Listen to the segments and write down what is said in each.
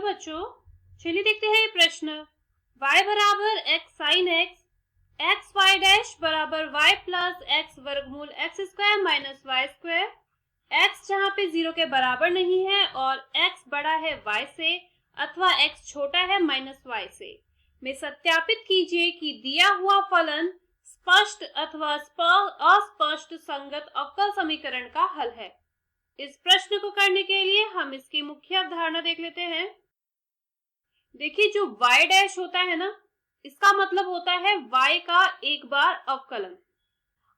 बच्चों, चलिए देखते हैं ये प्रश्न। y बराबर x sin x, x y dash बराबर y प्लस एक्स वर्गमूल x square minus y square. x जहाँ पे 0 के बराबर नहीं है और x बड़ा है y से अथवा x छोटा है माइनस y से, में सत्यापित कीजिए कि दिया हुआ फलन स्पष्ट अथवा अस्पष्ट संगत अवकल समीकरण का हल है। इस प्रश्न को करने के लिए हम इसकी मुख्य अवधारणा देख लेते हैं। देखिए, जो y डैश होता है ना, इसका मतलब होता है y का एक बार अवकलन।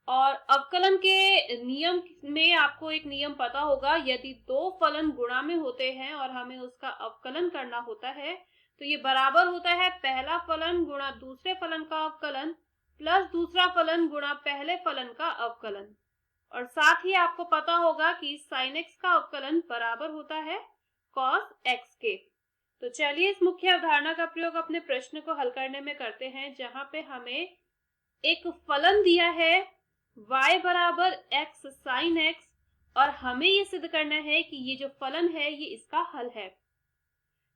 और अवकलन के नियम में आपको एक नियम पता होगा, यदि दो फलन गुणा में होते हैं और हमें उसका अवकलन करना होता है तो ये बराबर होता है पहला फलन गुणा दूसरे फलन का अवकलन प्लस दूसरा फलन गुणा पहले फलन का अवकलन। और साथ ही आपको पता होगा कि sin x का अवकलन बराबर होता है cos x के। तो चलिए इस मुख्य अवधारणा का प्रयोग अपने प्रश्न को हल करने में करते हैं, जहां पे हमें एक फलन दिया है y बराबर x sin x और हमें ये सिद्ध करना है कि ये जो फलन है ये इसका हल है।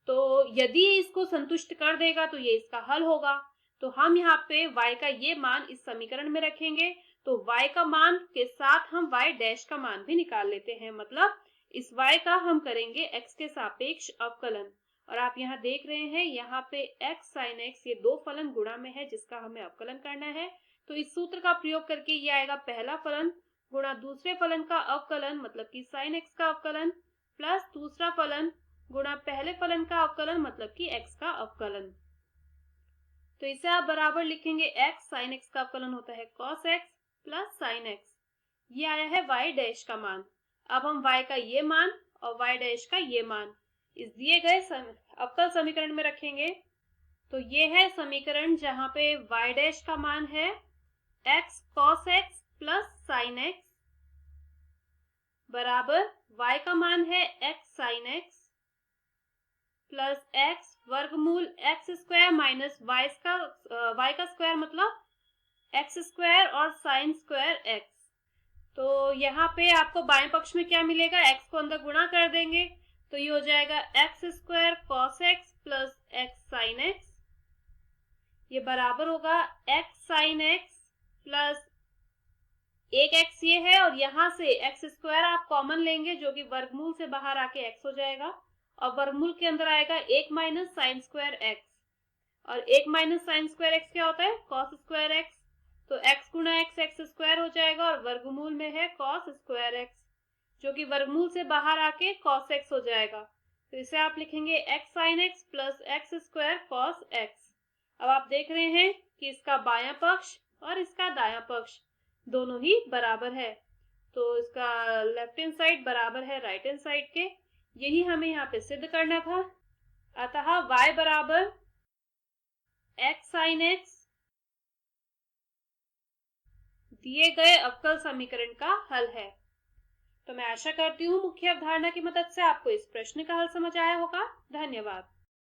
तो यदि ये इसको संतुष्ट कर देगा तो ये इसका हल होगा। तो हम यहाँ पे y का ये मान इस समीकरण में रखेंगे, तो y का मान के साथ हम y डैश का मान भी निकाल लेते हैं। मतलब इस y का हम करेंगे x के सापेक्ष अवकलन। और आप यहाँ देख रहे हैं, यहाँ पे x sin x ये दो फलन गुणा में है जिसका हमें अवकलन करना है। तो इस सूत्र का प्रयोग करके ये आएगा पहला फलन गुणा दूसरे फलन का अवकलन, मतलब कि sin x का अवकलन प्लस दूसरा फलन गुणा पहले फलन का अवकलन, मतलब कि x का अवकलन। तो इसे आप बराबर लिखेंगे x sin x का अवकलन होता है cos x plus sin x। ये आया है y डैश का मान। अब हम y का ये मान और y डैश का ये मान इस दिए गए अवकल समीकरण में रखेंगे। तो ये है समीकरण जहां पे y डैश का मान है x cos x plus sin x बराबर y का मान है x sin x plus x वर्गमूल एक्स स्क्वायर माइनस y का स्क्वायर, मतलब एक्स स्क्वायर और साइन स्क्वायर x। तो यहाँ पे आपको बाएं पक्ष में क्या मिलेगा, x को अंदर गुणा कर देंगे तो ये हो जाएगा x square cos x plus x sine x. ये बराबर होगा एक्स साइन एक्स प्लस एक एक्स ये है और यहाँ से एक्स स्क्वायर आप कॉमन लेंगे जो कि वर्गमूल से बाहर आके एक्स हो जाएगा और वर्गमूल के अंदर आएगा एक माइनस साइन स्क्वायर एक्स। और एक माइनस साइन स्क्वायर एक्स क्या होता है, कॉस स्क्वायर एक्स। तो एक्स गुणा एक्स एक्स स्क्वायर हो जाएगा और वर्गमूल में है कॉस स्क्वायर एक्स जो कि वर्गमूल से बाहर आके कॉस एक्स हो जाएगा। तो इसे आप लिखेंगे x sine x plus x square cos x. अब आप देख रहे हैं कि इसका बायां पक्ष और इसका दायां पक्ष दोनों ही बराबर है, तो इसका लेफ्ट हैंड साइड बराबर है राइट हैंड साइड के। यही हमें यहाँ पे सिद्ध करना था। अतः y बराबर x sin x दिए गए अवकल समीकरण का हल है। तो मैं आशा करती हूँ मुख्य अवधारणा की मदद से आपको इस प्रश्न का हल समझ आया होगा। धन्यवाद।